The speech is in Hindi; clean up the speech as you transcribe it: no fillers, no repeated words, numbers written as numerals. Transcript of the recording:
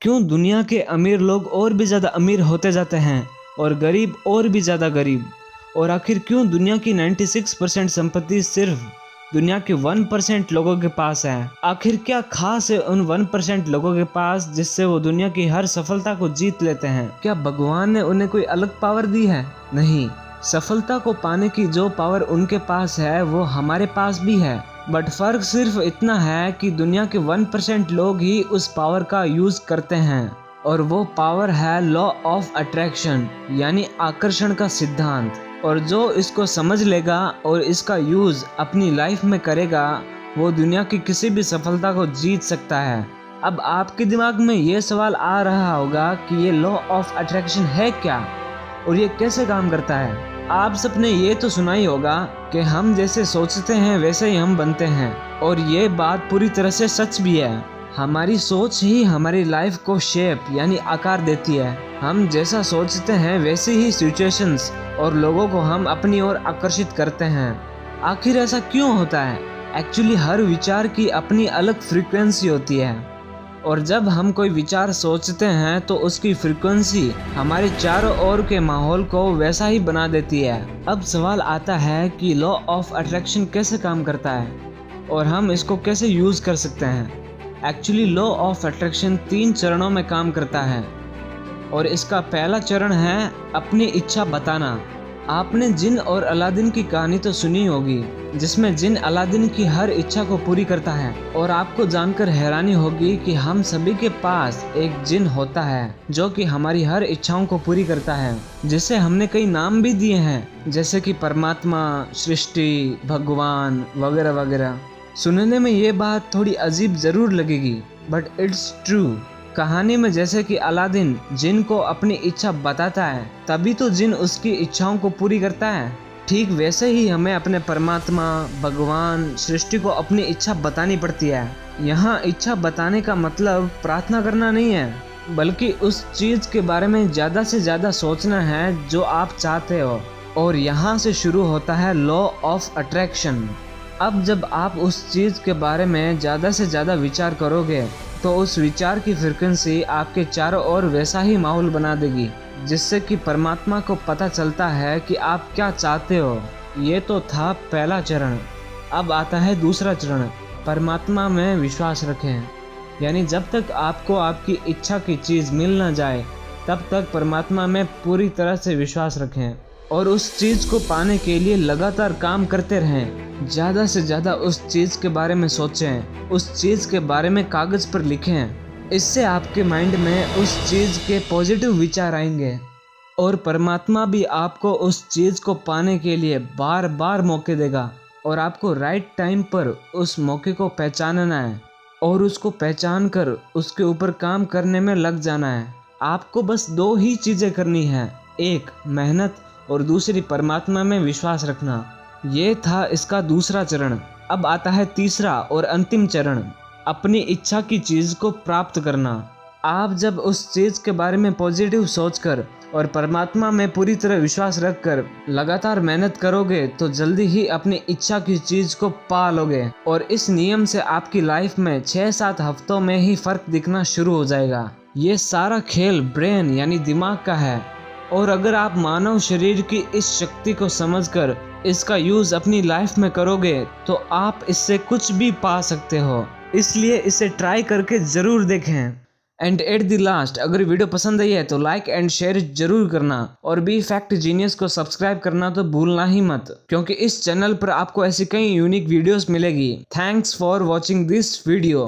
क्यों दुनिया के अमीर लोग और भी ज़्यादा अमीर होते जाते हैं और गरीब और भी ज़्यादा गरीब? और आखिर क्यों दुनिया की 96% संपत्ति सिर्फ दुनिया के 1% लोगों के पास है? आखिर क्या खास है उन 1% लोगों के पास जिससे वो दुनिया की हर सफलता को जीत लेते हैं? क्या भगवान ने उन्हें कोई अलग पावर दी है? नहीं, सफलता को पाने की जो पावर उनके पास है वो हमारे पास भी है, बट फर्क सिर्फ इतना है कि दुनिया के 1% लोग ही उस पावर का यूज करते हैं, और वो पावर है लॉ ऑफ अट्रैक्शन यानी आकर्षण का सिद्धांत। और जो इसको समझ लेगा और इसका यूज अपनी लाइफ में करेगा वो दुनिया की किसी भी सफलता को जीत सकता है। अब आपके दिमाग में ये सवाल आ रहा होगा कि ये लॉ ऑफ अट्रैक्शन है क्या और ये कैसे काम करता है? आप सबने ये तो सुना ही होगा कि हम जैसे सोचते हैं वैसे ही हम बनते हैं, और ये बात पूरी तरह से सच भी है। हमारी सोच ही हमारी लाइफ को शेप यानी आकार देती है। हम जैसा सोचते हैं वैसे ही सिचुएशंस और लोगों को हम अपनी ओर आकर्षित करते हैं। आखिर ऐसा क्यों होता है? एक्चुअली हर विचार की अपनी अलग फ्रीक्वेंसी होती है, और जब हम कोई विचार सोचते हैं तो उसकी फ्रीक्वेंसी हमारे चारों ओर के माहौल को वैसा ही बना देती है। अब सवाल आता है कि लॉ ऑफ अट्रैक्शन कैसे काम करता है और हम इसको कैसे यूज कर सकते हैं। एक्चुअली लॉ ऑफ अट्रैक्शन 3 चरणों में काम करता है, और इसका पहला चरण है अपनी इच्छा बताना। आपने जिन और अलादीन की कहानी तो सुनी होगी, जिसमें जिन अलादीन की हर इच्छा को पूरी करता है, और आपको जानकर हैरानी होगी कि हम सभी के पास एक जिन होता है जो कि हमारी हर इच्छाओं को पूरी करता है, जिसे हमने कई नाम भी दिए हैं, जैसे कि परमात्मा, सृष्टि, भगवान वगैरह वगैरह। सुनने में ये बात थोड़ी अजीब जरूर लगेगी, बट इट्स ट्रू। कहानी में जैसे कि अलादीन जिन को अपनी इच्छा बताता है तभी तो जिन उसकी इच्छाओं को पूरी करता है, ठीक वैसे ही हमें अपने परमात्मा, भगवान, सृष्टि को अपनी इच्छा बतानी पड़ती है। यहाँ इच्छा बताने का मतलब प्रार्थना करना नहीं है, बल्कि उस चीज के बारे में ज्यादा से ज्यादा सोचना है जो आप चाहते हो, और यहाँ से शुरू होता है लॉ ऑफ अट्रैक्शन। अब जब आप उस चीज के बारे में ज्यादा से ज्यादा विचार करोगे तो उस विचार की फ्रीक्वेंसी आपके चारों ओर वैसा ही माहौल बना देगी, जिससे कि परमात्मा को पता चलता है कि आप क्या चाहते हो। ये तो था पहला चरण। अब आता है दूसरा चरण, परमात्मा में विश्वास रखें। यानी जब तक आपको आपकी इच्छा की चीज़ मिल ना जाए तब तक परमात्मा में पूरी तरह से विश्वास रखें, और उस चीज़ को पाने के लिए लगातार काम करते रहें। ज़्यादा से ज़्यादा उस चीज़ के बारे में सोचें, उस चीज़ के बारे में कागज़ पर लिखें। इससे आपके माइंड में उस चीज़ के पॉजिटिव विचार आएंगे, और परमात्मा भी आपको उस चीज़ को पाने के लिए बार बार मौके देगा, और आपको राइट टाइम पर उस मौके को पहचानना है और उसको पहचान कर उसके ऊपर काम करने में लग जाना है। आपको बस 2 ही चीज़ें करनी है, एक मेहनत और दूसरी परमात्मा में विश्वास रखना। ये था इसका दूसरा चरण। अब आता है तीसरा और अंतिम चरण, अपनी इच्छा की चीज़ को प्राप्त करना। आप जब उस चीज़ के बारे में पॉजिटिव सोचकर और परमात्मा में पूरी तरह विश्वास रखकर लगातार मेहनत करोगे तो जल्दी ही अपनी इच्छा की चीज़ को पा लोगे, और इस नियम से आपकी लाइफ में 6-7 हफ्तों में ही फ़र्क दिखना शुरू हो जाएगा। ये सारा खेल ब्रेन यानी दिमाग का है, और अगर आप मानव शरीर की इस शक्ति को समझकर इसका यूज़ अपनी लाइफ में करोगे तो आप इससे कुछ भी पा सकते हो। इसलिए इसे ट्राई करके ज़रूर देखें। एंड एट द लास्ट, अगर वीडियो पसंद आई है तो लाइक एंड शेयर जरूर करना, और बी फैक्ट जीनियस को सब्सक्राइब करना तो भूलना ही मत, क्योंकि इस चैनल पर आपको ऐसी कई यूनिक वीडियोस मिलेगी। Thanks for watching this video.